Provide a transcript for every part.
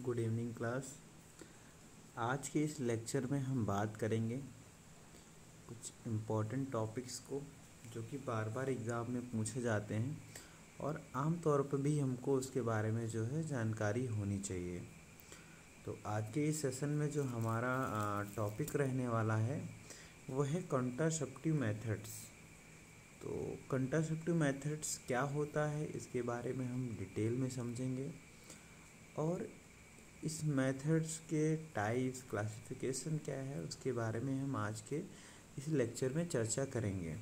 Good evening class. आज के इस लेक्चर में हम बात करेंगे कुछ इम्पोर्टेंट टॉपिक्स को जो कि बार बार एग्ज़ाम में पूछे जाते हैं और आम तौर पर भी हमको उसके बारे में जो है जानकारी होनी चाहिए। तो आज के इस सेशन में जो हमारा टॉपिक रहने वाला है वो है कॉन्ट्रासेप्टिव मेथड्स। तो कॉन्ट्रासेप्टिव मेथड्स क्या होता है इसके बारे में हम डिटेल में समझेंगे और इस मेथड्स के टाइप्स क्लासिफिकेशन क्या है उसके बारे में हम आज के इस लेक्चर में चर्चा करेंगे।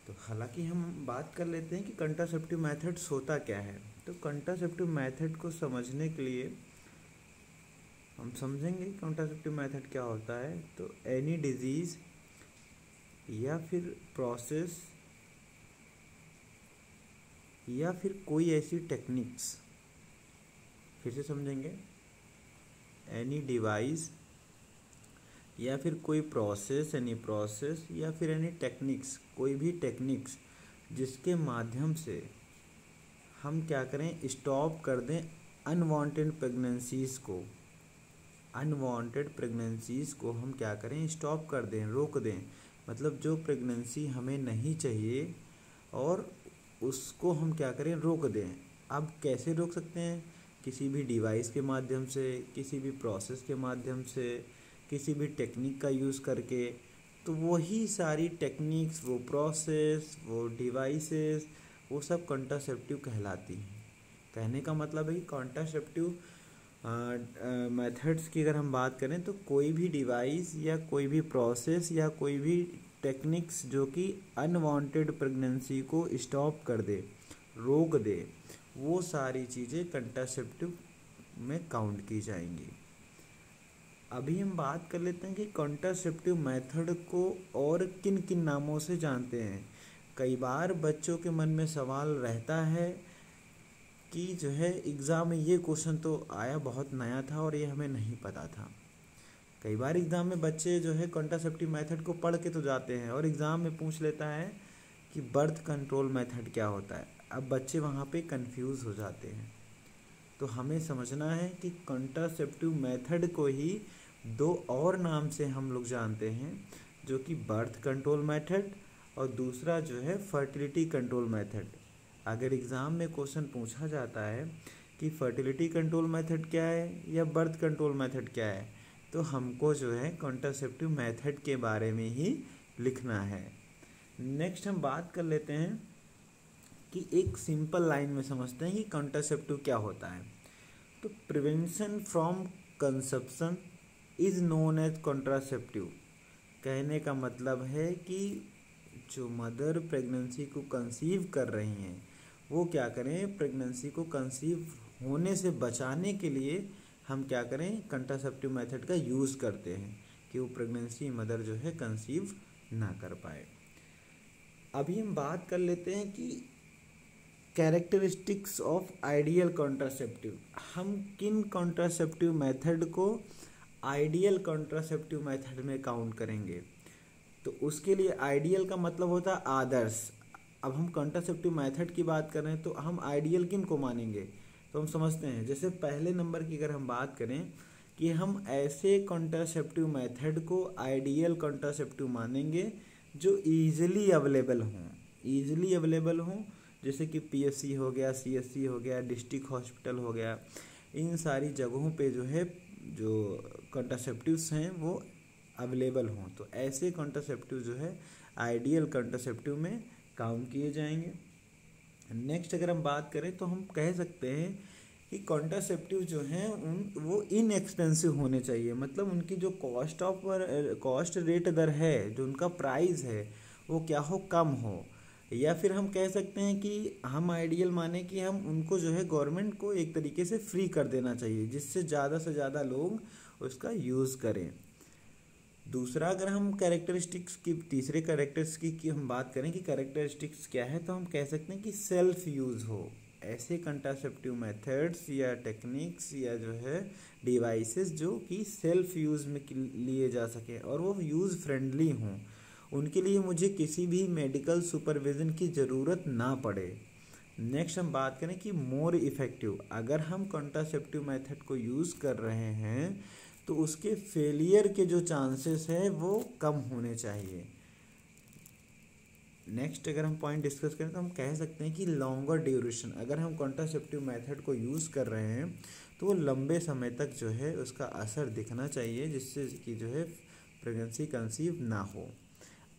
तो हालांकि हम बात कर लेते हैं कि कॉन्ट्रासेप्टिव मेथड्स होता क्या है। तो कॉन्ट्रासेप्टिव मेथड को समझने के लिए हम समझेंगे कॉन्ट्रासेप्टिव मेथड क्या होता है। तो एनी डिजीज़ या फिर प्रोसेस या फिर कोई ऐसी टेक्निक्स, फिर से समझेंगे, एनी डिवाइस या फिर कोई प्रोसेस या फिर एनी टेक्निक्स, कोई भी टेक्निक्स जिसके माध्यम से हम क्या करें, स्टॉप कर दें अनवांटेड प्रेगनेंसीज़ को हम क्या करें, स्टॉप कर दें, रोक दें। मतलब जो प्रेगनेंसी हमें नहीं चाहिए और उसको हम क्या करें, रोक दें। अब कैसे रोक सकते हैं? किसी भी डिवाइस के माध्यम से, किसी भी प्रोसेस के माध्यम से, किसी भी टेक्निक का यूज़ करके। तो वही सारी टेक्निक्स, वो प्रोसेस, वो डिवाइसेस, वो सब कॉन्ट्रासेप्टिव कहलाती हैं। कहने का मतलब है कि कॉन्ट्रासेप्टिव मेथड्स की अगर हम बात करें तो कोई भी डिवाइस या कोई भी प्रोसेस या कोई भी टेक्निक्स जो कि अनवांटेड प्रेगनेंसी को स्टॉप कर दे, रोक दे, वो सारी चीज़ें कॉन्ट्रासेप्टिव में काउंट की जाएंगी। अभी हम बात कर लेते हैं कि कॉन्ट्रासेप्टिव मेथड को और किन किन नामों से जानते हैं। कई बार बच्चों के मन में सवाल रहता है कि जो है एग्ज़ाम में ये क्वेश्चन तो आया, बहुत नया था और ये हमें नहीं पता था। कई बार एग्ज़ाम में बच्चे जो है कॉन्ट्रासेप्टिव मेथड को पढ़ के तो जाते हैं और एग्ज़ाम में पूछ लेता है कि बर्थ कंट्रोल मेथड क्या होता है। अब बच्चे वहाँ पे कंफ्यूज हो जाते हैं। तो हमें समझना है कि कॉन्ट्रासेप्टिव मेथड को ही दो और नाम से हम लोग जानते हैं, जो कि बर्थ कंट्रोल मेथड और दूसरा जो है फर्टिलिटी कंट्रोल मेथड। अगर एग्ज़ाम में क्वेश्चन पूछा जाता है कि फर्टिलिटी कंट्रोल मेथड क्या है या बर्थ कंट्रोल मेथड क्या है, तो हमको जो है कॉन्ट्रासेप्टिव मेथड के बारे में ही लिखना है। नेक्स्ट हम बात कर लेते हैं कि एक सिंपल लाइन में समझते हैं कि कॉन्ट्रासेप्टिव क्या होता है। तो prevention from conception is known as contraceptive. कहने का मतलब है कि जो मदर प्रेगनेंसी को कंसीव कर रही हैं वो क्या करें, प्रेगनेंसी को कंसीव होने से बचाने के लिए हम क्या करें, कॉन्ट्रासेप्टिव मेथड का यूज़ करते हैं कि वो प्रेगनेंसी मदर जो है कंसीव ना कर पाए। अभी हम बात कर लेते हैं कि कैरेक्टरिस्टिक्स ऑफ आइडियल कॉन्ट्रासेप्टिव। हम किन कॉन्ट्रासेप्टिव मेथड को आइडियल कॉन्ट्रासेप्टिव मेथड में काउंट करेंगे। तो उसके लिए आइडियल का मतलब होता है आदर्श। अब हम कॉन्ट्रासेप्टिव मेथड की बात कर रहे हैं तो हम आइडियल किन को मानेंगे, तो हम समझते हैं। जैसे पहले नंबर की अगर हम बात करें कि हम ऐसे कॉन्ट्रासेप्टिव मेथड को आइडियल कॉन्ट्रासेप्टिव मानेंगे जो ईजिली अवेलेबल हों, जैसे कि पीएससी हो गया, सीएससी हो गया, डिस्ट्रिक्ट हॉस्पिटल हो गया। इन सारी जगहों पे जो है जो कॉन्ट्रासेप्टिव्स हैं वो अवेलेबल हों, तो ऐसे कॉन्ट्रासेप्टिव जो है आइडियल कॉन्ट्रासेप्टिव में काउंट किए जाएंगे। नेक्स्ट अगर हम बात करें तो हम कह सकते हैं कि कॉन्ट्रासेप्टिव जो हैं वो इनएक्सपेंसिव होने चाहिए। मतलब उनकी जो कॉस्ट रेट दर है, जो उनका प्राइस है वो क्या हो, कम हो। या फिर हम कह सकते हैं कि हम आइडियल माने कि हम उनको जो है गवर्नमेंट को एक तरीके से फ्री कर देना चाहिए, जिससे ज़्यादा से ज़्यादा लोग उसका यूज़ करें। दूसरा, अगर हम कैरेक्टरिस्टिक्स की, तीसरे कैरेक्टरिस्टिक्स की हम बात करें कि कैरेक्टरिस्टिक्स क्या है, तो हम कह सकते हैं कि सेल्फ यूज़ हो। ऐसे कॉन्ट्रासेप्टिव मेथड्स या टेक्निक्स या जो है डिवाइसेस जो कि सेल्फ यूज़ में लिए जा सके और वो यूज़ फ्रेंडली हों। उनके लिए मुझे किसी भी मेडिकल सुपरविज़न की ज़रूरत ना पड़े। नेक्स्ट हम बात करें कि मोर इफ़ेक्टिव, अगर हम कॉन्ट्रासेप्टिव मेथड को यूज़ कर रहे हैं तो उसके फेलियर के जो चांसेस है वो कम होने चाहिए। नेक्स्ट अगर हम पॉइंट डिस्कस करें तो हम कह सकते हैं कि लॉन्गर ड्यूरेशन, अगर हम कॉन्ट्रासेप्टिव मेथड को यूज़ कर रहे हैं तो वो लंबे समय तक जो है उसका असर दिखना चाहिए, जिससे कि जो है प्रेगनेंसी कंसीव ना हो।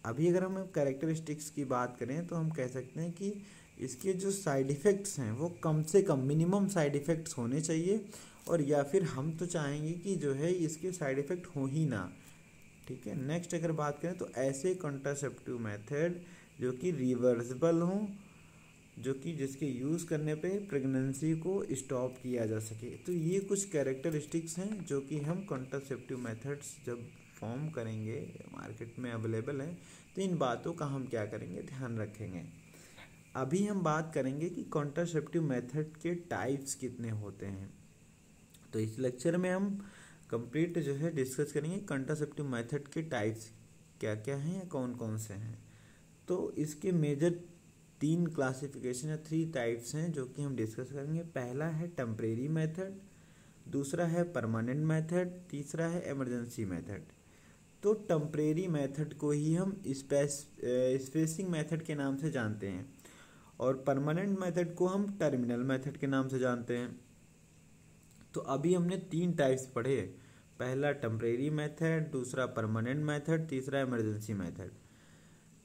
अभी अगर हम कैरेक्टरिस्टिक्स की बात करें तो हम कह सकते हैं कि इसके जो साइड इफ़ेक्ट्स हैं वो कम से कम मिनिमम साइड इफ़ेक्ट्स होने चाहिए, और या फिर हम तो चाहेंगे कि जो है इसके साइड इफ़ेक्ट हो ही ना। ठीक है, नेक्स्ट अगर बात करें तो ऐसे कॉन्ट्रासेप्टिव मेथड जो कि रिवर्सिबल हों, जो कि जिसके यूज़ करने पे प्रेगनेंसी को स्टॉप किया जा सके। तो ये कुछ कैरेक्टरिस्टिक्स हैं जो कि हम कॉन्ट्रासेप्टिव मेथड्स जब फॉर्म करेंगे, मार्केट में अवेलेबल हैं, तो इन बातों का हम क्या करेंगे, ध्यान रखेंगे। अभी हम बात करेंगे कि कॉन्ट्रासेप्टिव मेथड के टाइप्स कितने होते हैं। तो इस लेक्चर में हम कंप्लीट जो है डिस्कस करेंगे कॉन्ट्रासेप्टिव मेथड के टाइप्स क्या क्या हैं या कौन कौन से हैं। तो इसके मेजर 3 क्लासिफिकेशन या 3 टाइप्स हैं जो कि हम डिस्कस करेंगे। पहला है टेम्परेरी मेथड, दूसरा है परमानेंट मेथड, तीसरा है इमरजेंसी मेथड। तो टेम्परेरी मेथड को ही हम स्पेसिंग मेथड के नाम से जानते हैं, और परमानेंट मेथड को हम टर्मिनल मेथड के नाम से जानते हैं। तो अभी हमने 3 टाइप्स पढ़े, पहला टेम्परेरी मेथड, दूसरा परमानेंट मेथड, तीसरा इमरजेंसी मेथड।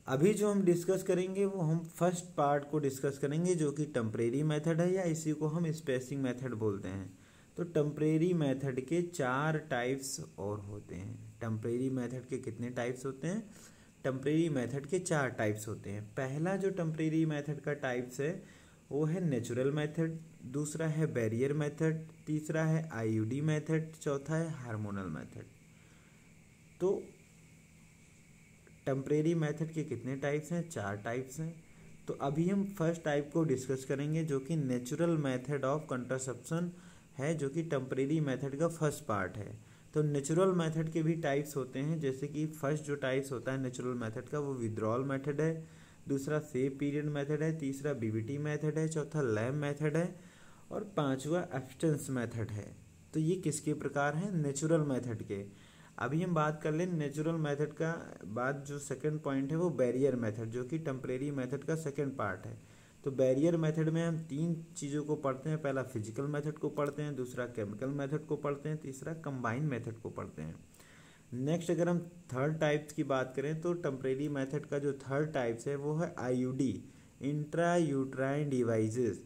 अभी जो हम डिस्कस करेंगे वो हम फर्स्ट पार्ट को डिस्कस करेंगे जो कि टेम्परेरी मेथड है, या इसी को हम स्पेसिंग मेथड बोलते हैं। तो टेम्परेरी मेथड के 4 टाइप्स और होते हैं। टेम्परेरी मेथड के कितने टाइप्स होते हैं? टेम्परेरी मेथड के 4 टाइप्स होते हैं। पहला जो टेम्परेरी मेथड का टाइप्स है वो है नेचुरल मेथड, दूसरा है बैरियर मेथड, तीसरा है आईयूडी मेथड, चौथा है हार्मोनल मेथड। तो टेम्परेरी मेथड के कितने टाइप्स हैं? 4 टाइप्स हैं। तो अभी हम फर्स्ट टाइप को डिस्कस करेंगे जो कि नेचुरल मेथड ऑफ कंट्रासेप्शन है, जो कि टेम्परेरी मेथड का फर्स्ट पार्ट है। तो नेचुरल मेथड के भी टाइप्स होते हैं, जैसे कि फर्स्ट जो टाइप्स होता है नेचुरल मेथड का वो विड्रॉल मेथड है, दूसरा सेफ पीरियड मेथड है, तीसरा बीबीटी मेथड है, चौथा लैब मेथड है, और पांचवा एब्स्टेंस मेथड है। तो ये किसके प्रकार हैं? नेचुरल मेथड के। अभी हम बात कर लें नेचुरल मेथड का, बाद जो सेकंड पॉइंट है वो बैरियर मेथड, जो कि टेम्परेरी मेथड का सेकंड पार्ट है। तो बैरियर मेथड में हम 3 चीज़ों को पढ़ते हैं, पहला फिजिकल मेथड को पढ़ते हैं, दूसरा केमिकल मेथड को पढ़ते हैं, तीसरा कंबाइन मेथड को पढ़ते हैं। नेक्स्ट अगर हम थर्ड टाइप्स की बात करें तो टेम्परेरी मेथड का जो थर्ड टाइप्स है वो है आईयूडी, इंट्रा यूट्राइन डिवाइसेस।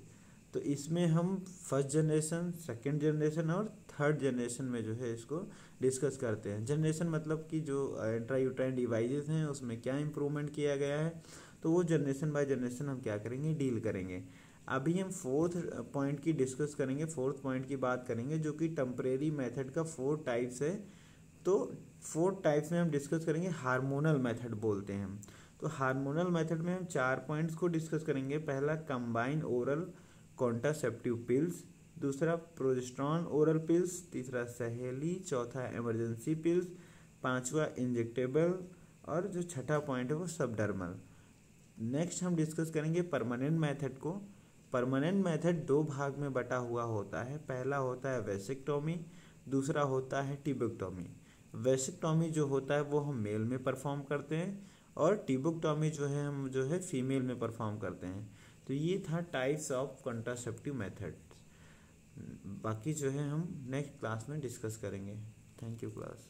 तो इसमें हम फर्स्ट जनरेशन, सेकंड जनरेशन और थर्ड जनरेशन में जो है इसको डिस्कस करते हैं। जनरेशन मतलब कि जो इंट्रा यूट्राइन डिवाइसेस हैं उसमें क्या इंप्रूवमेंट किया गया है, तो वो जनरेशन बाय जनरेशन हम क्या करेंगे, डील करेंगे। अभी हम फोर्थ पॉइंट की डिस्कस करेंगे, फोर्थ पॉइंट की बात करेंगे जो कि टेम्परेरी मेथड का 4 टाइप्स है। तो 4 टाइप्स में हम डिस्कस करेंगे हार्मोनल मेथड बोलते हैं हम। तो हार्मोनल मेथड में हम 4 पॉइंट्स को डिस्कस करेंगे। पहला कंबाइन ओरल कॉन्ट्रासेप्टिव पिल्स, दूसरा प्रोजेस्टेरॉन ओरल पिल्स, तीसरा सहेली, चौथा इमरजेंसी पिल्स, पांचवा इंजेक्टेबल, और जो छठा पॉइंट है वो सबडर्मल। नेक्स्ट हम डिस्कस करेंगे परमानेंट मेथड को। परमानेंट मेथड 2 भाग में बटा हुआ होता है। पहला होता है वेसिक्टोमी, दूसरा होता है टिबुक्टोमी। वेसिक्टोमी जो होता है वो हम मेल में परफॉर्म करते हैं, और टिबुक्टोमी जो है हम जो है फीमेल में परफॉर्म करते हैं। तो ये था टाइप्स ऑफ कॉन्ट्रासेप्टिव मेथड। बाकी जो है हम नेक्स्ट क्लास में डिस्कस करेंगे। Thank you class.